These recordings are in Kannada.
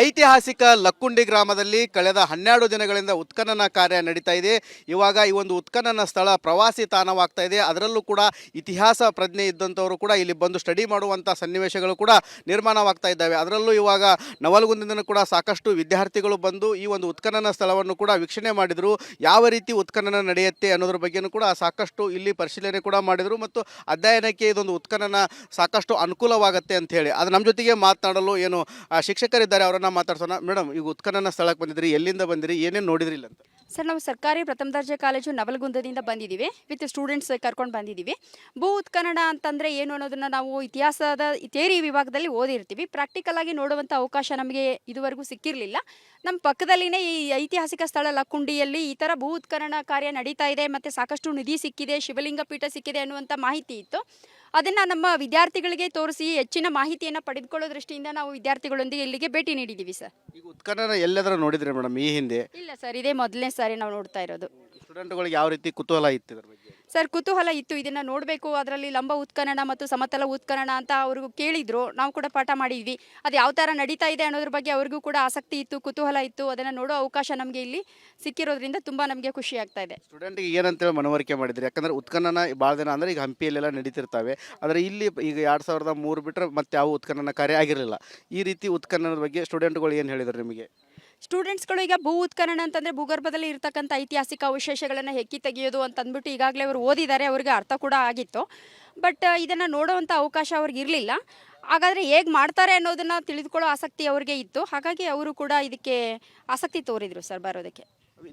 ಐತಿಹಾಸಿಕ ಲಕ್ಕುಂಡಿ ಗ್ರಾಮದಲ್ಲಿ ಕಳೆದ 12 ದಿನಗಳಿಂದ ಉತ್ಖನನ ಕಾರ್ಯ ನಡೀತಾ ಇದೆ. ಇವಾಗ ಈ ಒಂದು ಉತ್ಖನನ ಸ್ಥಳ ಪ್ರವಾಸಿ ತಾಣವಾಗ್ತಾ ಇದೆ. ಅದರಲ್ಲೂ ಕೂಡ ಇತಿಹಾಸ ಪ್ರಜ್ಞೆ ಇದ್ದಂಥವರು ಕೂಡ ಇಲ್ಲಿ ಬಂದು ಸ್ಟಡಿ ಮಾಡುವಂಥ ಸನ್ನಿವೇಶಗಳು ಕೂಡ ನಿರ್ಮಾಣವಾಗ್ತಾ ಇದ್ದಾವೆ. ಅದರಲ್ಲೂ ಇವಾಗ ನವಲಗುಂದದಿಂದ ಕೂಡ ಸಾಕಷ್ಟು ವಿದ್ಯಾರ್ಥಿಗಳು ಬಂದು ಈ ಒಂದು ಉತ್ಖನನ ಸ್ಥಳವನ್ನು ಕೂಡ ವೀಕ್ಷಣೆ ಮಾಡಿದರು. ಯಾವ ರೀತಿ ಉತ್ಖನನ ನಡೆಯುತ್ತೆ ಅನ್ನೋದ್ರ ಬಗ್ಗೆಯೂ ಕೂಡ ಸಾಕಷ್ಟು ಇಲ್ಲಿ ಪರಿಶೀಲನೆ ಕೂಡ ಮಾಡಿದರು ಮತ್ತು ಅಧ್ಯಯನಕ್ಕೆ ಇದೊಂದು ಉತ್ಖನನ ಸಾಕಷ್ಟು ಅನುಕೂಲವಾಗುತ್ತೆ ಅಂತ ಹೇಳಿ. ಅದು ನಮ್ಮ ಜೊತೆಗೆ ಮಾತನಾಡಲು ಏನು ಶಿಕ್ಷಕರಿದ್ದಾರೆ, ಅವರನ್ನ ಮಾತಾಡ್ಸೋಣ. ಮೇಡಮ್, ಈಗ ಉತ್ಖನನ ಸ್ಥಳಕ್ಕೆ ಬಂದಿದ್ರಿ, ಎಲ್ಲಿಂದ ಬಂದಿರಿ, ಏನೇನು ನೋಡಿದ್ರಿ ಇಲ್ಲ ಅಂತ? ಸರ್, ನಾವು ಸರ್ಕಾರಿ ಪ್ರಥಮ ದರ್ಜೆ ಕಾಲೇಜು ನವಲಗುಂದದಿಂದ ಬಂದಿದ್ದೀವಿ. ವಿತ್ ಸ್ಟೂಡೆಂಟ್ಸ್ ಕರ್ಕೊಂಡು ಬಂದಿದ್ದೀವಿ. ಭೂ ಉತ್ಖನನ ಅಂತಂದರೆ ಏನು ಅನ್ನೋದನ್ನು ನಾವು ಇತಿಹಾಸದ ಥಿಯರಿ ವಿಭಾಗದಲ್ಲಿ ಓದಿರ್ತೀವಿ. ಪ್ರಾಕ್ಟಿಕಲ್ ಆಗಿ ನೋಡುವಂಥ ಅವಕಾಶ ನಮಗೆ ಇದುವರೆಗೂ ಸಿಕ್ಕಿರಲಿಲ್ಲ. ನಮ್ಮ ಪಕ್ಕದಲ್ಲಿನೇ ಈ ಐತಿಹಾಸಿಕ ಸ್ಥಳ ಲಕ್ಕುಂಡಿಯಲ್ಲಿ ಈ ಥರ ಭೂ ಉತ್ಖನನ ಕಾರ್ಯ ನಡೀತಾ ಇದೆ ಮತ್ತು ಸಾಕಷ್ಟು ನಿಧಿ ಸಿಕ್ಕಿದೆ, ಶಿವಲಿಂಗ ಪೀಠ ಸಿಕ್ಕಿದೆ ಅನ್ನುವಂಥ ಮಾಹಿತಿ ಇತ್ತು. ಅದನ್ನು ನಮ್ಮ ವಿದ್ಯಾರ್ಥಿಗಳಿಗೆ ತೋರಿಸಿ ಹೆಚ್ಚಿನ ಮಾಹಿತಿಯನ್ನು ಪಡೆದುಕೊಳ್ಳೋ ದೃಷ್ಟಿಯಿಂದ ನಾವು ವಿದ್ಯಾರ್ಥಿಗಳೊಂದಿಗೆ ಇಲ್ಲಿಗೆ ಭೇಟಿ ನೀಡಿದ್ದೀವಿ ಸರ್. ಈಗ ಉತ್ಖನನ ಎಲ್ಲಾದರೂ ನೋಡಿದ್ರಿ ಮೇಡಮ್ ಈ ಹಿಂದೆ? ಇಲ್ಲ ಸರ್, ಇದೇ ಮೊದಲನೇ ಸಾರಿ ನಾವು ನೋಡ್ತಾ ಇರೋದು. ಸ್ಟೂಡೆಂಟ್ಗಳಿಗೆ ಯಾವ ರೀತಿ ಕುತೂಹಲ ಇತ್ತು ಇದ್ರ ಬಗ್ಗೆ? ಸರ್, ಕುತೂಹಲ ಇತ್ತು, ಇದನ್ನು ನೋಡಬೇಕು, ಅದರಲ್ಲಿ ಲಂಬ ಉತ್ಖನನ ಮತ್ತು ಸಮತಲ ಉತ್ಖನನ ಅಂತ ಅವ್ರಿಗೂ ಕೇಳಿದ್ರು. ನಾವು ಕೂಡ ಪಾಠ ಮಾಡಿದ್ವಿ. ಅದು ಯಾವ ಥರ ನಡೀತಾ ಇದೆ ಅನ್ನೋದ್ರ ಬಗ್ಗೆ ಅವ್ರಿಗೂ ಕೂಡ ಆಸಕ್ತಿ ಇತ್ತು, ಕುತೂಹಲ ಇತ್ತು. ಅದನ್ನು ನೋಡೋ ಅವಕಾಶ ನಮಗೆ ಇಲ್ಲಿ ಸಿಕ್ಕಿರೋದ್ರಿಂದ ತುಂಬ ನಮಗೆ ಖುಷಿ ಆಗ್ತಾ ಇದೆ. ಸ್ಟೂಡೆಂಟ್ಗೆ ಏನಂತೇಳಿ ಮನವರಿಕೆ ಮಾಡಿದ್ರಿ? ಯಾಕಂದರೆ ಉತ್ಖನನ ಭಾಳ ದಿನ ಅಂದರೆ ಈಗ ಹಂಪಿಯಲ್ಲೆಲ್ಲ ನಡೀತಿರ್ತವೆ, ಆದರೆ ಇಲ್ಲಿ ಈಗ 2003 ಬಿಟ್ಟರೆ ಮತ್ತೆ ಯಾವ ಉತ್ಖನನ ಕಾರ್ಯ ಆಗಿರಲಿಲ್ಲ. ಈ ರೀತಿ ಉತ್ಖನನದ ಬಗ್ಗೆ ಸ್ಟೂಡೆಂಟ್ಗಳು ಏನು ಹೇಳಿದ್ರು ನಿಮಗೆ? ಸ್ಟೂಡೆಂಟ್ಸ್ಗಳು ಈಗ ಭೂ ಉತ್ಖನನ ಅಂತಂದರೆ ಭೂಗರ್ಭದಲ್ಲಿ ಇರ್ತಕ್ಕಂಥ ಐತಿಹಾಸಿಕ ಅವಶೇಷಗಳನ್ನು ಹೆಕ್ಕಿ ತೆಗೆಯೋದು ಅಂತಂದ್ಬಿಟ್ಟು ಈಗಾಗಲೇ ಅವರು ಓದಿದ್ದಾರೆ, ಅವ್ರಿಗೆ ಅರ್ಥ ಕೂಡ ಆಗಿತ್ತು. ಬಟ್ ಇದನ್ನು ನೋಡೋವಂಥ ಅವಕಾಶ ಅವ್ರಿಗೆ ಇರಲಿಲ್ಲ. ಹಾಗಾದರೆ ಹೇಗೆ ಮಾಡ್ತಾರೆ ಅನ್ನೋದನ್ನು ತಿಳಿದುಕೊಳ್ಳೋ ಆಸಕ್ತಿ ಅವ್ರಿಗೆ ಇತ್ತು. ಹಾಗಾಗಿ ಅವರು ಕೂಡ ಇದಕ್ಕೆ ಆಸಕ್ತಿ ತೋರಿದರು ಸರ್ ಬರೋದಕ್ಕೆ.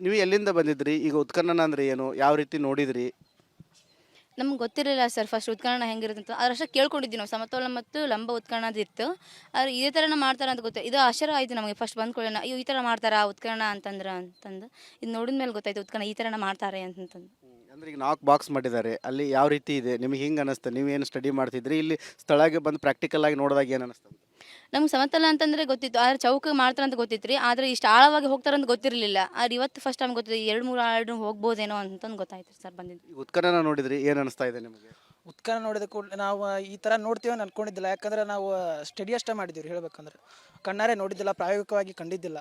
ನೀವು ಎಲ್ಲಿಂದ ಬಂದಿದ್ರಿ? ಈಗ ಉತ್ಖನನ ಅಂದರೆ ಏನು, ಯಾವ ರೀತಿ ನೋಡಿದ್ರಿ? ನಮ್ಗೆ ಗೊತ್ತಿರಲಿಲ್ಲ ಸರ್ ಫಸ್ಟ್ ಉತ್ಖನನ ಹೆಂಗಿರುತ್ತೆ ಅಂತ. ಅದರಷ್ಟೇ ಕೇಳ್ಕೊಂಡಿದ್ವಿ ನಾವು, ಸಮತೋಲ ಮತ್ತು ಲಂಬ ಉತ್ಖನನ ಇತ್ತು. ಆದರೆ ಇದೇ ಥರನ ಮಾಡ್ತಾರೆ ಅಂತ ಗೊತ್ತು. ಇದು ಆಶ್ಚರ್ಯ ಆಯಿತು ನಮಗೆ ಫಸ್ಟ್ ಬಂದ್ಕೊಳ್ಳೋಣ, ಈ ಥರ ಮಾಡ್ತಾರಾ ಉತ್ಖನನ ಅಂತಂದು ಇದು ನೋಡಿದ ಮೇಲೆ ಗೊತ್ತಾಯ್ತು ಉತ್ಖನನ ಈ ಥರನ ಮಾಡ್ತಾರೆ ಅಂತಂದು. ಅಂದರೆ ಈಗ 4 ಬಾಕ್ಸ್ ಮಾಡಿದ್ದಾರೆ, ಅಲ್ಲಿ ಯಾವ ರೀತಿ ಇದೆ ನಿಮಗೆ ಹಿಂಗೆ ಅನ್ನಿಸ್ತು? ನೀವೇನು ಸ್ಟಡಿ ಮಾಡ್ತಿದ್ರಿ, ಇಲ್ಲಿ ಸ್ಥಳಕ್ಕೆ ಬಂದು ಪ್ರಾಕ್ಟಿಕಲ್ ಆಗಿ ನೋಡಿದಾಗ ಏನು ಅನ್ನಿಸ್ತು? ನಮ್ಗೆ ಸಮತಲ ಅಂತಂದರೆ ಗೊತ್ತಿತ್ತು, ಆದರೆ ಚೌಕ ಮಾಡ್ತಾರೆ ಅಂತ ಗೊತ್ತಿತ್ತು ರೀ. ಆದರೆ ಇಷ್ಟು ಆಳವಾಗಿ ಹೋಗ್ತಾರಂತ ಗೊತ್ತಿರಲಿಲ್ಲ. ಆದರೆ ಇವತ್ತು ಫಸ್ಟ್ ಟೈಮ್ ಗೊತ್ತಿತ್ತು, 2-3 ಆಳು ಹೋಗ್ಬೋದೇನೋ ಅಂತಂದು ಗೊತ್ತಾಯ್ತು ಸರ್ ಬಂದಿದ್ದು. ಈಗ ಉತ್ಖನನ ನೋಡಿದ್ರಿ, ಏನು ಅನಿಸ್ತಾ ಇದೆ ನಿಮಗೆ? ಉತ್ಖನನ ನೋಡಿದ ಕೂಡಲೇ ನಾವು ಈ ಥರ ನೋಡ್ತೀವಿ ಅಂತ ಅನ್ಕೊಂಡಿದ್ದಿಲ್ಲ. ಯಾಕಂದರೆ ನಾವು ಸ್ಟಡಿ ಅಷ್ಟೇ ಮಾಡಿದ್ದೀವಿ ಹೇಳ್ಬೇಕಂದ್ರೆ, ಕಣ್ಣಾರೆ ನೋಡಿದ್ದಿಲ್ಲ, ಪ್ರಾಯೋಗಿಕವಾಗಿ ಕಂಡಿದ್ದಿಲ್ಲ.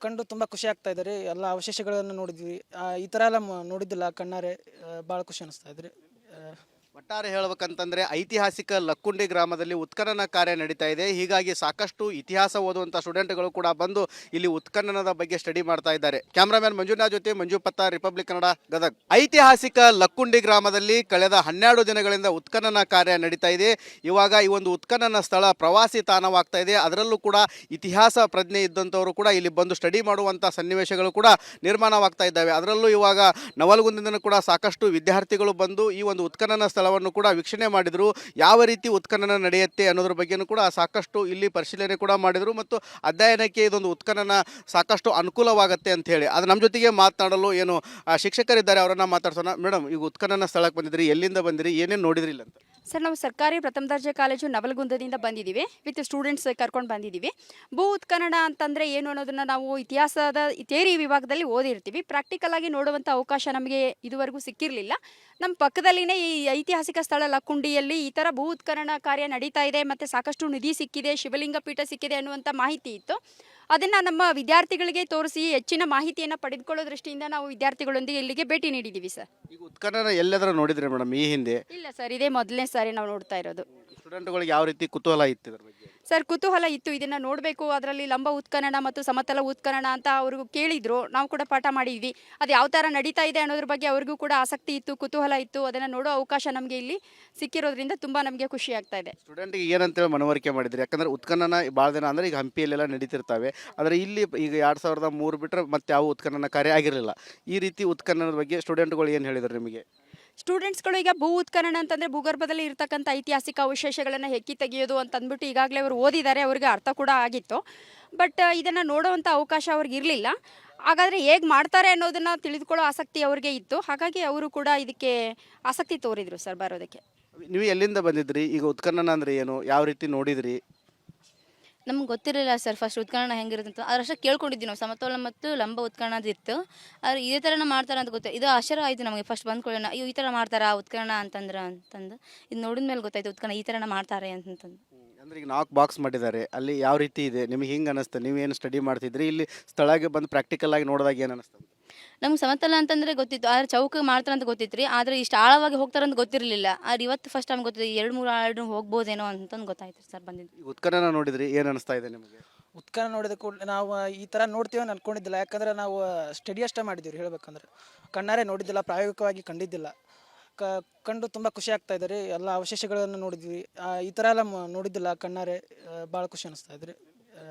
ಕಂಡು ತುಂಬ ಖುಷಿ ಆಗ್ತಾ ಇದೆ ರೀ. ಎಲ್ಲ ಅವಶೇಷಗಳನ್ನು ನೋಡಿದ್ವಿ, ಈ ಥರ ಎಲ್ಲ ನೋಡಿದ್ದಿಲ್ಲ ಕಣ್ಣಾರೆ. ಭಾಳ ಖುಷಿ ಅನಿಸ್ತಾ ಇದ್ರಿ. ಒಟ್ಟಾರೆ ಹೇಳ್ಬೇಕಂತಂದರೆ ಐತಿಹಾಸಿಕ ಲಕ್ಕುಂಡಿ ಗ್ರಾಮದಲ್ಲಿ ಉತ್ಖನನ ಕಾರ್ಯ ನಡೀತಾ ಇದೆ. ಹೀಗಾಗಿ ಸಾಕಷ್ಟು ಇತಿಹಾಸ ಓದುವಂಥ ಸ್ಟೂಡೆಂಟ್ಗಳು ಕೂಡ ಬಂದು ಇಲ್ಲಿ ಉತ್ಖನನದ ಬಗ್ಗೆ ಸ್ಟಡಿ ಮಾಡ್ತಾ ಇದ್ದಾರೆ. ಕ್ಯಾಮ್ರಾಮನ್ ಮಂಜುನಾಥ್ ಜೊತೆ ಮಂಜು ಪತ್ತಾರ್, ರಿಪಬ್ಲಿಕ್ ಕನ್ನಡ, ಗದಗ್. ಐತಿಹಾಸಿಕ ಲಕ್ಕುಂಡಿ ಗ್ರಾಮದಲ್ಲಿ ಕಳೆದ 12 ದಿನಗಳಿಂದ ಉತ್ಖನನ ಕಾರ್ಯ ನಡೀತಾ ಇದೆ. ಇವಾಗ ಈ ಒಂದು ಉತ್ಖನನ ಸ್ಥಳ ಪ್ರವಾಸಿ ತಾಣವಾಗ್ತಾ ಇದೆ. ಅದರಲ್ಲೂ ಕೂಡ ಇತಿಹಾಸ ಪ್ರಜ್ಞೆ ಇದ್ದಂಥವರು ಕೂಡ ಇಲ್ಲಿ ಬಂದು ಸ್ಟಡಿ ಮಾಡುವಂಥ ಸನ್ನಿವೇಶಗಳು ಕೂಡ ನಿರ್ಮಾಣವಾಗ್ತಾ ಇದ್ದಾವೆ. ಅದರಲ್ಲೂ ಇವಾಗ ನವಲಗುಂದದಿಂದ ಕೂಡ ಸಾಕಷ್ಟು ವಿದ್ಯಾರ್ಥಿಗಳು ಬಂದು ಈ ಒಂದು ಉತ್ಖನನ ಸ್ಥಳವನ್ನು ಕೂಡ ವೀಕ್ಷಣೆ ಮಾಡಿದರು. ಯಾವ ರೀತಿ ಉತ್ಖನನ ನಡೆಯುತ್ತೆ ಅನ್ನೋದ್ರ ಬಗ್ಗೆಯೂ ಕೂಡ ಸಾಕಷ್ಟು ಇಲ್ಲಿ ಪರಿಶೀಲನೆ ಕೂಡ ಮಾಡಿದರು ಮತ್ತು ಅಧ್ಯಯನಕ್ಕೆ ಇದೊಂದು ಉತ್ಖನನ ಸಾಕಷ್ಟು ಅನುಕೂಲವಾಗುತ್ತೆ ಅಂತ ಹೇಳಿ. ಅದು ನಮ್ಮ ಜೊತೆಗೆ ಮಾತನಾಡಲು ಏನು ಶಿಕ್ಷಕರಿದ್ದಾರೆ, ಅವರನ್ನ ಮಾತಾಡ್ಸೋಣ. ಮೇಡಮ್, ಈಗ ಉತ್ಖನನ ಸ್ಥಳಕ್ಕೆ ಬಂದಿದ್ರಿ, ಎಲ್ಲಿಂದ ಬಂದಿರಿ, ಏನೇನು ನೋಡಿದ್ರಿ ಇಲ್ಲ ಅಂತ? ಸರ್, ನಾವು ಸರ್ಕಾರಿ ಪ್ರಥಮ ದರ್ಜೆ ಕಾಲೇಜು ನವಲಗುಂದದಿಂದ ಬಂದಿದ್ದೀವಿ. ವಿತ್ ಸ್ಟೂಡೆಂಟ್ಸ್ ಕರ್ಕೊಂಡು ಬಂದಿದ್ದೀವಿ. ಭೂ ಉತ್ಖನನ ಅಂತಂದರೆ ಏನು ಅನ್ನೋದನ್ನು ನಾವು ಇತಿಹಾಸದ ಥಿಯರಿ ವಿಭಾಗದಲ್ಲಿ ಓದಿರ್ತೀವಿ. ಪ್ರಾಕ್ಟಿಕಲ್ ಆಗಿ ನೋಡುವಂಥ ಅವಕಾಶ ನಮಗೆ ಇದುವರೆಗೂ ಸಿಕ್ಕಿರಲಿಲ್ಲ. ನಮ್ಮ ಪಕ್ಕದಲ್ಲಿನೇ ಈ ಐತಿಹಾಸಿಕ ಸ್ಥಳ ಲಕ್ಕುಂಡಿಯಲ್ಲಿ ಈ ಥರ ಭೂ ಉತ್ಖನನ ಕಾರ್ಯ ನಡೀತಾ ಇದೆ ಮತ್ತು ಸಾಕಷ್ಟು ನಿಧಿ ಸಿಕ್ಕಿದೆ, ಶಿವಲಿಂಗ ಪೀಠ ಸಿಕ್ಕಿದೆ ಅನ್ನುವಂಥ ಮಾಹಿತಿ ಇತ್ತು. ಅದನ್ನು ನಮ್ಮ ವಿದ್ಯಾರ್ಥಿಗಳಿಗೆ ತೋರಿಸಿ ಹೆಚ್ಚಿನ ಮಾಹಿತಿಯನ್ನು ಪಡೆದುಕೊಳ್ಳೋ ದೃಷ್ಟಿಯಿಂದ ನಾವು ವಿದ್ಯಾರ್ಥಿಗಳೊಂದಿಗೆ ಇಲ್ಲಿಗೆ ಭೇಟಿ ನೀಡಿದ್ದೀವಿ ಸರ್. ಈಗ ಉತ್ಖನನ ಎಲ್ಲಾದರೂ ನೋಡಿದ್ರಿ ಮೇಡಮ್ ಈ ಹಿಂದೆ? ಇಲ್ಲ ಸರ್, ಇದೇ ಮೊದಲನೇ ಸಾರಿ ನಾವು ನೋಡ್ತಾ ಇರೋದು. ಸ್ಟೂಡೆಂಟ್ಗಳಿಗೆ ಯಾವ ರೀತಿ ಕುತೂಹಲ ಇತ್ತು ಇದ್ರ ಬಗ್ಗೆ? ಸರ್, ಕುತೂಹಲ ಇತ್ತು, ಇದನ್ನು ನೋಡಬೇಕು, ಅದರಲ್ಲಿ ಲಂಬ ಉತ್ಖನನ ಮತ್ತು ಸಮತಲ ಉತ್ಖನನ ಅಂತ ಅವ್ರಿಗೂ ಕೇಳಿದ್ರು. ನಾವು ಕೂಡ ಪಾಠ ಮಾಡಿದ್ವಿ. ಅದು ಯಾವ ಥರ ನಡೀತಾ ಇದೆ ಅನ್ನೋದ್ರ ಬಗ್ಗೆ ಅವ್ರಿಗೂ ಕೂಡ ಆಸಕ್ತಿ ಇತ್ತು, ಕುತೂಹಲ ಇತ್ತು. ಅದನ್ನು ನೋಡೋ ಅವಕಾಶ ನಮಗೆ ಇಲ್ಲಿ ಸಿಕ್ಕಿರೋದ್ರಿಂದ ತುಂಬ ನಮಗೆ ಖುಷಿ ಆಗ್ತಾ ಇದೆ. ಸ್ಟೂಡೆಂಟ್ಗೆ ಏನಂತೇಳಿ ಮನವರಿಕೆ ಮಾಡಿದ್ರಿ? ಯಾಕಂದರೆ ಉತ್ಖನನ ಭಾಳ ದಿನ ಅಂದರೆ ಈಗ ಹಂಪಿಯಲ್ಲೆಲ್ಲ ನಡೀತಿರ್ತವೆ, ಆದರೆ ಇಲ್ಲಿ ಈಗ 2003 ಬಿಟ್ಟರೆ ಮತ್ತೆ ಯಾವ ಉತ್ಖನನ ಕಾರ್ಯ ಆಗಿರಲಿಲ್ಲ. ಈ ರೀತಿ ಉತ್ಖನನದ ಬಗ್ಗೆ ಸ್ಟೂಡೆಂಟ್ಗಳು ಏನು ಹೇಳಿದ್ರು ನಿಮಗೆ? ಸ್ಟೂಡೆಂಟ್ಸ್ಗಳು ಈಗ ಭೂ ಉತ್ಖನನ ಅಂತಂದರೆ ಭೂಗರ್ಭದಲ್ಲಿ ಇರ್ತಕ್ಕಂಥ ಐತಿಹಾಸಿಕ ಅವಶೇಷಗಳನ್ನು ಹೆಕ್ಕಿ ತೆಗೆಯೋದು ಅಂತಂದ್ಬಿಟ್ಟು ಈಗಾಗಲೇ ಅವರು ಓದಿದ್ದಾರೆ, ಅವ್ರಿಗೆ ಅರ್ಥ ಕೂಡ ಆಗಿತ್ತು. ಬಟ್ ಇದನ್ನು ನೋಡೋವಂಥ ಅವಕಾಶ ಅವ್ರಿಗೆ ಇರಲಿಲ್ಲ. ಹಾಗಾದರೆ ಹೇಗೆ ಮಾಡ್ತಾರೆ ಅನ್ನೋದನ್ನು ತಿಳಿದುಕೊಳ್ಳೋ ಆಸಕ್ತಿ ಅವ್ರಿಗೆ ಇತ್ತು. ಹಾಗಾಗಿ ಅವರು ಕೂಡ ಇದಕ್ಕೆ ಆಸಕ್ತಿ ತೋರಿದರು ಸರ್ ಬರೋದಕ್ಕೆ. ನೀವು ಎಲ್ಲಿಂದ ಬಂದಿದ್ರಿ? ಈಗ ಉತ್ಖನನ ಅಂದರೆ ಏನು, ಯಾವ ರೀತಿ ನೋಡಿದ್ರಿ? ನಮ್ಗೆ ಗೊತ್ತಿರಲಿಲ್ಲ ಸರ್ ಫಸ್ಟ್ ಉತ್ಖನನ ಹೆಂಗಿರುತ್ತೆ ಅಂತ. ಅದರಷ್ಟೇ ಕೇಳ್ಕೊಂಡಿದ್ವಿ ನಾವು, ಸಮತೋಲ ಮತ್ತು ಲಂಬ ಉತ್ಖನನ ಇತ್ತು. ಆದರೆ ಇದೇ ಥರನ ಮಾಡ್ತಾರೆ ಅಂತ ಗೊತ್ತು. ಇದು ಆಶ್ಚರ್ಯ ಆಯಿತು ನಮಗೆ ಫಸ್ಟ್ ಬಂದ್ಕೊಳ್ಳೋಣ, ಈ ಥರ ಮಾಡ್ತಾರಾ ಉತ್ಖನನ ಅಂತಂದು ಇದು ನೋಡಿದ ಮೇಲೆ ಗೊತ್ತಾಯ್ತು ಉತ್ಖನನ ಈ ಥರನ ಮಾಡ್ತಾರೆ ಅಂತಂದು. ಅಂದ್ರೆ ಈಗ 4 ಬಾಕ್ಸ್ ಮಾಡಿದ್ದಾರೆ ಅಲ್ಲಿ ಯಾವ ರೀತಿ ಇದೆ ನಿಮಗೆ ಹಿಂಗೆ ಅನಿಸ್ತು ನೀವೇನು ಸ್ಟಡಿ ಮಾಡ್ತಿದ್ರಿ ಇಲ್ಲಿ ಸ್ಥಳಕ್ಕೆ ಬಂದು ಪ್ರಾಕ್ಟಿಕಲ್ ಆಗಿ ನೋಡಿದಾಗ ಏನು ಅನಿಸ್ತು ನಮ್ಗೆ ಸಮತಲ ಅಂತಂದರೆ ಗೊತ್ತಿತ್ತು, ಆದರೆ ಚೌಕ ಮಾಡ್ತಾರೆ ಅಂತ ಗೊತ್ತಿತ್ತು ರೀ. ಆದರೆ ಇಷ್ಟು ಆಳವಾಗಿ ಹೋಗ್ತಾರೆ ಅಂತ ಗೊತ್ತಿರಲಿಲ್ಲ. ಆದ್ರೆ ಇವತ್ತು ಫಸ್ಟ್ ಟೈಮ್ ಗೊತ್ತಿದೆ, 2-3 ಆಳು ಹೋಗ್ಬೋದೇನೋ ಅಂತಂದು ಗೊತ್ತಾಯ್ತು ಸರ್ ಬಂದಿದ್ದು. ಈ ಉತ್ಖನನ ನೋಡಿದ್ರಿ ಏನು ಅನಿಸ್ತಾ ಇದೆ ನಿಮಗೆ ಉತ್ಖನನ ನೋಡಿದ ಕೂಡಲೇ ನಾವು ಈ ಥರ ನೋಡ್ತೀವಿ ಅಂತ ಅನ್ಕೊಂಡಿದ್ದಿಲ್ಲ. ಯಾಕಂದರೆ ನಾವು ಸ್ಟಡಿ ಅಷ್ಟೇ ಮಾಡಿದ್ದೀವಿ ಹೇಳ್ಬೇಕಂದ್ರೆ, ಕಣ್ಣಾರೆ ನೋಡಿದ್ದಿಲ್ಲ, ಪ್ರಾಯೋಗಿಕವಾಗಿ ಕಂಡಿದ್ದಿಲ್ಲ. ಕಂಡು ತುಂಬ ಖುಷಿ ಆಗ್ತಾ ಇದೆ ರೀ. ಎಲ್ಲ ಅವಶೇಷಗಳನ್ನು ನೋಡಿದ್ವಿ, ಈ ಥರ ಎಲ್ಲ ನೋಡಿದ್ದಿಲ್ಲ ಕಣ್ಣಾರೆ. ಭಾಳ ಖುಷಿ ಅನಿಸ್ತಾ ಇದೆ ರೀ.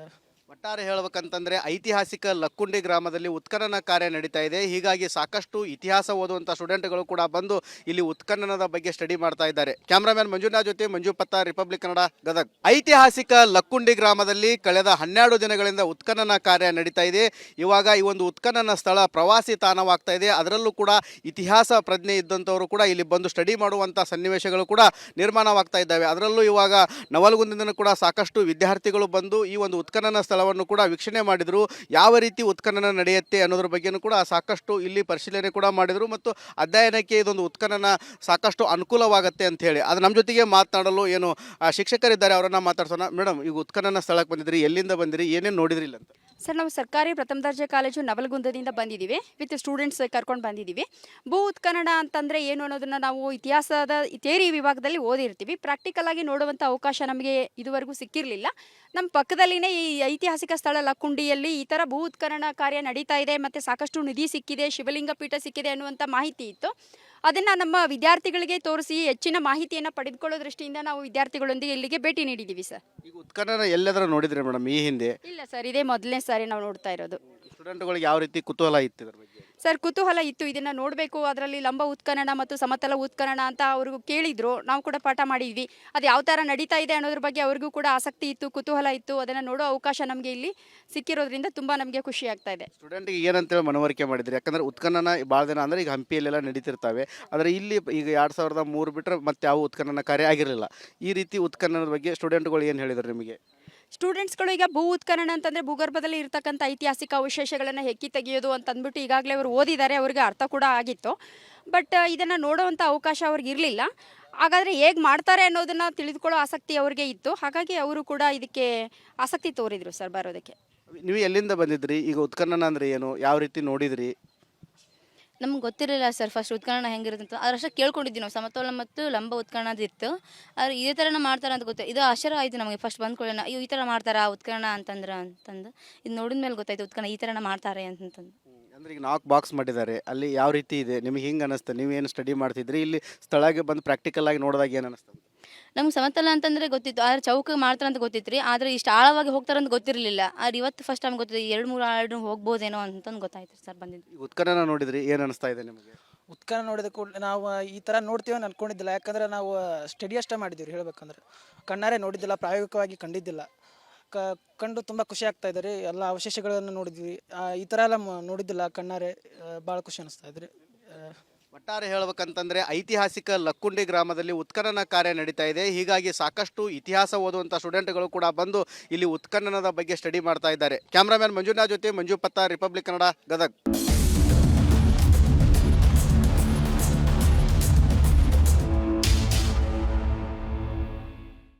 ಒಟ್ಟಾರೆ ಹೇಳ್ಬೇಕಂತಂದ್ರೆ ಐತಿಹಾಸಿಕ ಲಕ್ಕುಂಡಿ ಗ್ರಾಮದಲ್ಲಿ ಉತ್ಖನನ ಕಾರ್ಯ ನಡೀತಾ ಇದೆ. ಹೀಗಾಗಿ ಸಾಕಷ್ಟು ಇತಿಹಾಸ ಓದುವಂಥ ಸ್ಟೂಡೆಂಟ್ಗಳು ಕೂಡ ಬಂದು ಇಲ್ಲಿ ಉತ್ಖನನದ ಬಗ್ಗೆ ಸ್ಟಡಿ ಮಾಡ್ತಾ ಇದ್ದಾರೆ. ಕ್ಯಾಮ್ರಾಮನ್ ಮಂಜುನಾಥ್ ಜೊತೆ ಮಂಜು ಪತ್ತಾರ್, ರಿಪಬ್ಲಿಕ್ ಕನ್ನಡ, ಗದಗ್. ಐತಿಹಾಸಿಕ ಲಕ್ಕುಂಡಿ ಗ್ರಾಮದಲ್ಲಿ ಕಳೆದ 12 ದಿನಗಳಿಂದ ಉತ್ಖನನ ಕಾರ್ಯ ನಡೀತಾ ಇದೆ. ಇವಾಗ ಈ ಒಂದು ಉತ್ಖನನ ಸ್ಥಳ ಪ್ರವಾಸಿ ತಾಣವಾಗ್ತಾ ಇದೆ. ಅದರಲ್ಲೂ ಕೂಡ ಇತಿಹಾಸ ಪ್ರಜ್ಞೆ ಇದ್ದಂಥವರು ಕೂಡ ಇಲ್ಲಿ ಬಂದು ಸ್ಟಡಿ ಮಾಡುವಂಥ ಸನ್ನಿವೇಶಗಳು ಕೂಡ ನಿರ್ಮಾಣವಾಗ್ತಾ ಇದ್ದಾವೆ. ಅದರಲ್ಲೂ ಇವಾಗ ನವಲಗುಂದದಿಂದ ಕೂಡ ಸಾಕಷ್ಟು ವಿದ್ಯಾರ್ಥಿಗಳು ಬಂದು ಈ ಒಂದು ಉತ್ಖನನ ಸ್ಥಳವನ್ನು ಕೂಡ ವೀಕ್ಷಣೆ ಮಾಡಿದರು. ಯಾವ ರೀತಿ ಉತ್ಖನನ ನಡೆಯುತ್ತೆ ಅನ್ನೋದ್ರ ಬಗ್ಗೆನೂ ಕೂಡ ಸಾಕಷ್ಟು ಇಲ್ಲಿ ಪರಿಶೀಲನೆ ಕೂಡ ಮಾಡಿದರು ಮತ್ತು ಅಧ್ಯಯನಕ್ಕೆ ಇದೊಂದು ಉತ್ಖನನ ಸಾಕಷ್ಟು ಅನುಕೂಲವಾಗುತ್ತೆ ಅಂತ ಹೇಳಿ. ಅದು ನಮ್ಮ ಜೊತೆಗೆ ಮಾತನಾಡಲು ಏನು ಶಿಕ್ಷಕರಿದ್ದಾರೆ, ಅವರನ್ನು ಮಾತಾಡ್ಸೋಣ. ಮೇಡಮ್, ಈಗ ಉತ್ಖನನ ಸ್ಥಳಕ್ಕೆ ಬಂದಿದ್ರಿ, ಎಲ್ಲಿಂದ ಬಂದಿರಿ, ಏನೇನು ನೋಡಿದ್ರಿ ಇಲ್ಲ ಅಂತ? ಸರ್, ನಾವು ಸರ್ಕಾರಿ ಪ್ರಥಮ ದರ್ಜೆ ಕಾಲೇಜು ನವಲಗುಂದದಿಂದ ಬಂದಿದ್ದೀವಿ. ವಿತ್ ಸ್ಟೂಡೆಂಟ್ಸ್ ಕರ್ಕೊಂಡು ಬಂದಿದ್ದೀವಿ. ಭೂ ಉತ್ಖನನ ಅಂತಂದರೆ ಏನು ಅನ್ನೋದನ್ನು ನಾವು ಇತಿಹಾಸದ ಥಿಯರಿ ವಿಭಾಗದಲ್ಲಿ ಓದಿರ್ತೀವಿ. ಪ್ರಾಕ್ಟಿಕಲ್ ಆಗಿ ನೋಡುವಂಥ ಅವಕಾಶ ನಮಗೆ ಇದುವರೆಗೂ ಸಿಕ್ಕಿರಲಿಲ್ಲ. ನಮ್ಮ ಪಕ್ಕದಲ್ಲಿನೇ ಈ ಐತಿಹಾಸಿಕ ಸ್ಥಳ ಲಕ್ಕುಂಡಿಯಲ್ಲಿ ಈ ಥರ ಭೂ ಉತ್ಖನನ ಕಾರ್ಯ ನಡೀತಾ ಇದೆ ಮತ್ತು ಸಾಕಷ್ಟು ನಿಧಿ ಸಿಕ್ಕಿದೆ, ಶಿವಲಿಂಗ ಪೀಠ ಸಿಕ್ಕಿದೆ ಅನ್ನುವಂಥ ಮಾಹಿತಿ ಇತ್ತು. ಅದನ್ನು ನಮ್ಮ ವಿದ್ಯಾರ್ಥಿಗಳಿಗೆ ತೋರಿಸಿ ಹೆಚ್ಚಿನ ಮಾಹಿತಿಯನ್ನು ಪಡೆದುಕೊಳ್ಳೋ ದೃಷ್ಟಿಯಿಂದ ನಾವು ವಿದ್ಯಾರ್ಥಿಗಳೊಂದಿಗೆ ಇಲ್ಲಿಗೆ ಭೇಟಿ ನೀಡಿದ್ದೀವಿ ಸರ್. ಈಗ ಉತ್ಖನನ ಎಲ್ಲಾದರೂ ನೋಡಿದ್ರಿ ಮೇಡಮ್ ಈ ಹಿಂದೆ? ಇಲ್ಲ ಸರ್, ಇದೇ ಮೊದಲನೇ ಸಾರಿ ನಾವು ನೋಡ್ತಾ ಇರೋದು. ಸ್ಟೂಡೆಂಟ್ಗಳಿಗೆ ಯಾವ ರೀತಿ ಕುತೂಹಲ ಇತ್ತು ಇದ್ರ ಬಗ್ಗೆ? ಸರ್, ಕುತೂಹಲ ಇತ್ತು, ಇದನ್ನು ನೋಡಬೇಕು, ಅದರಲ್ಲಿ ಲಂಬ ಉತ್ಖನನ ಮತ್ತು ಸಮತಲ ಉತ್ಖನನ ಅಂತ ಅವ್ರಿಗೂ ಕೇಳಿದ್ರು. ನಾವು ಕೂಡ ಪಾಠ ಮಾಡಿದ್ವಿ. ಅದು ಯಾವ ಥರ ನಡೀತಾ ಇದೆ ಅನ್ನೋದ್ರ ಬಗ್ಗೆ ಅವ್ರಿಗೂ ಕೂಡ ಆಸಕ್ತಿ ಇತ್ತು, ಕುತೂಹಲ ಇತ್ತು. ಅದನ್ನು ನೋಡೋ ಅವಕಾಶ ನಮಗೆ ಇಲ್ಲಿ ಸಿಕ್ಕಿರೋದ್ರಿಂದ ತುಂಬ ನಮಗೆ ಖುಷಿ ಆಗ್ತಾ ಇದೆ. ಸ್ಟೂಡೆಂಟ್ಗೆ ಏನಂತೇಳಿ ಮನವರಿಕೆ ಮಾಡಿದ್ರಿ? ಯಾಕಂದರೆ ಉತ್ಖನನ ಭಾಳ ದಿನ ಅಂದರೆ ಈಗ ಹಂಪಿಯಲ್ಲೆಲ್ಲ ನಡೀತಿರ್ತವೆ, ಆದರೆ ಇಲ್ಲಿ ಈಗ 2003 ಬಿಟ್ಟರೆ ಮತ್ತೆ ಯಾವ ಉತ್ಖನನ ಕಾರ್ಯ ಆಗಿರಲಿಲ್ಲ. ಈ ರೀತಿ ಉತ್ಖನನದ ಬಗ್ಗೆ ಸ್ಟೂಡೆಂಟ್ಗಳು ಏನು ಹೇಳಿದ್ರು ನಿಮಗೆ? ಸ್ಟೂಡೆಂಟ್ಸ್ಗಳು ಈಗ ಭೂ ಉತ್ಖನನ ಅಂತಂದರೆ ಭೂಗರ್ಭದಲ್ಲಿ ಇರ್ತಕ್ಕಂಥ ಐತಿಹಾಸಿಕ ಅವಶೇಷಗಳನ್ನು ಹೆಕ್ಕಿ ತೆಗೆಯೋದು ಅಂತಂದ್ಬಿಟ್ಟು ಈಗಾಗಲೇ ಅವರು ಓದಿದ್ದಾರೆ, ಅವರಿಗೆ ಅರ್ಥ ಕೂಡ ಆಗಿತ್ತು. ಬಟ್ ಇದನ್ನು ನೋಡೋವಂಥ ಅವಕಾಶ ಅವ್ರಿಗೆ ಇರಲಿಲ್ಲ. ಹಾಗಾದರೆ ಹೇಗೆ ಮಾಡ್ತಾರೆ ಅನ್ನೋದನ್ನು ತಿಳಿದುಕೊಳ್ಳೋ ಆಸಕ್ತಿ ಅವ್ರಿಗೆ ಇತ್ತು. ಹಾಗಾಗಿ ಅವರು ಕೂಡ ಇದಕ್ಕೆ ಆಸಕ್ತಿ ತೋರಿದರು ಸರ್ ಬರೋದಕ್ಕೆ. ನೀವು ಎಲ್ಲಿಂದ ಬಂದಿದ್ರಿ? ಈಗ ಉತ್ಖನನ ಅಂದರೆ ಏನು, ಯಾವ ರೀತಿ ನೋಡಿದ್ರಿ? ನಮ್ಗೆ ಗೊತ್ತಿರಲಿಲ್ಲ ಸರ್ ಫಸ್ಟ್ ಉತ್ಖನನ ಹೆಂಗಿರುತ್ತೆ ಅಂತ. ಅದರಷ್ಟೇ ಕೇಳ್ಕೊಂಡಿದ್ವಿ ನಾವು, ಸಮತೋಲ ಮತ್ತು ಲಂಬ ಉತ್ಖನನ ಇತ್ತು. ಆದರೆ ಇದೇ ಥರನ ಮಾಡ್ತಾರೆ ಅಂತ ಗೊತ್ತಾಯ್ತು. ಇದು ಆಶ್ಚರ್ಯ ಆಯಿತು ನಮಗೆ ಫಸ್ಟ್ ಬಂದ್ಕೊಳ್ಳೋಣ, ಈ ಥರ ಮಾಡ್ತಾರಾ ಉತ್ಖನನ ಅಂತಂದು. ಇದು ನೋಡಿದ ಮೇಲೆ ಗೊತ್ತಾಯ್ತು ಉತ್ಖನನ ಈ ಥರನ ಮಾಡ್ತಾರೆ ಅಂತಂದು. ಅಂದ್ರೆ ಈಗ 4 ಬಾಕ್ಸ್ ಮಾಡಿದ್ದಾರೆ ಅಲ್ಲಿ ಯಾವ ರೀತಿ ಇದೆ ನಿಮಗೆ ಹಿಂಗೆ ಅನಿಸ್ತು ನೀವೇನು ಸ್ಟಡಿ ಮಾಡ್ತಿದ್ರಿ ಇಲ್ಲಿ ಸ್ಥಳಕ್ಕೆ ಬಂದು ಪ್ರಾಕ್ಟಿಕಲ್ ಆಗಿ ನೋಡಿದಾಗ ಏನು ಅನಿಸ್ತು? ನಮ್ಗೆ ಸಮತಲ ಅಂತಂದರೆ ಗೊತ್ತಿತ್ತು, ಆದರೆ ಚೌಕ ಮಾಡ್ತಾರೆ ಅಂತ ಗೊತ್ತಿತ್ತು ರೀ. ಆದರೆ ಇಷ್ಟು ಆಳವಾಗಿ ಹೋಗ್ತಾರೆ ಅಂತ ಗೊತ್ತಿರಲಿಲ್ಲ. ಆದರೆ ಇವತ್ತು ಫಸ್ಟ್ ಟೈಮ್ ಗೊತ್ತಿದೆ, 2-3 ಆಳು ಹೋಗ್ಬೋದೇನೋ ಅಂತಂದು ಗೊತ್ತಾಯ್ತು ಸರ್ ಬಂದಿದ್ದು. ಈಗ ಉತ್ಖನನ ನೋಡಿದ್ರಿ, ಏನು ಅನಿಸ್ತಾ ಇದೆ ನಿಮಗೆ? ಉತ್ಖನನ ನೋಡಿದ ಕೂಡಲೇ ನಾವು ಈ ಥರ ನೋಡ್ತೀವಿ ಅಂತ ಅನ್ಕೊಂಡಿದ್ದಿಲ್ಲ. ಯಾಕಂದರೆ ನಾವು ಸ್ಟಡಿ ಅಷ್ಟೇ ಮಾಡಿದ್ದೀವಿ ಹೇಳ್ಬೇಕಂದ್ರೆ, ಕಣ್ಣಾರೆ ನೋಡಿದ್ದಿಲ್ಲ, ಪ್ರಾಯೋಗಿಕವಾಗಿ ಕಂಡಿದ್ದಿಲ್ಲ. ಕಂಡು ತುಂಬ ಖುಷಿ ಆಗ್ತಾ ಇದೆ ರೀ. ಎಲ್ಲ ಅವಶೇಷಗಳನ್ನು ನೋಡಿದ್ವಿ, ಈ ಥರ ಎಲ್ಲ ನೋಡಿದ್ದಿಲ್ಲ ಕಣ್ಣಾರೆ. ಭಾಳ ಖುಷಿ ಅನಿಸ್ತಾ ಇದೆ ರೀ. ಒಟ್ಟಾರೆ ಹೇಳ್ಬೇಕಂತಂದ್ರೆ ಐತಿಹಾಸಿಕ ಲಕ್ಕುಂಡಿ ಗ್ರಾಮದಲ್ಲಿ ಉತ್ಖನನ ಕಾರ್ಯ ನಡೀತಾ ಇದೆ. ಹೀಗಾಗಿ ಸಾಕಷ್ಟು ಇತಿಹಾಸ ಓದುವಂಥ ಸ್ಟೂಡೆಂಟ್ಗಳು ಕೂಡ ಬಂದು ಇಲ್ಲಿ ಉತ್ಖನನದ ಬಗ್ಗೆ ಸ್ಟಡಿ ಮಾಡ್ತಾ ಇದ್ದಾರೆ. ಕ್ಯಾಮ್ರಾಮನ್ ಮಂಜುನಾಥ್ ಜೊತೆ ಮಂಜು ಪತ್ತಾರ್, ರಿಪಬ್ಲಿಕ್ ಕನ್ನಡ, ಗದಗ್.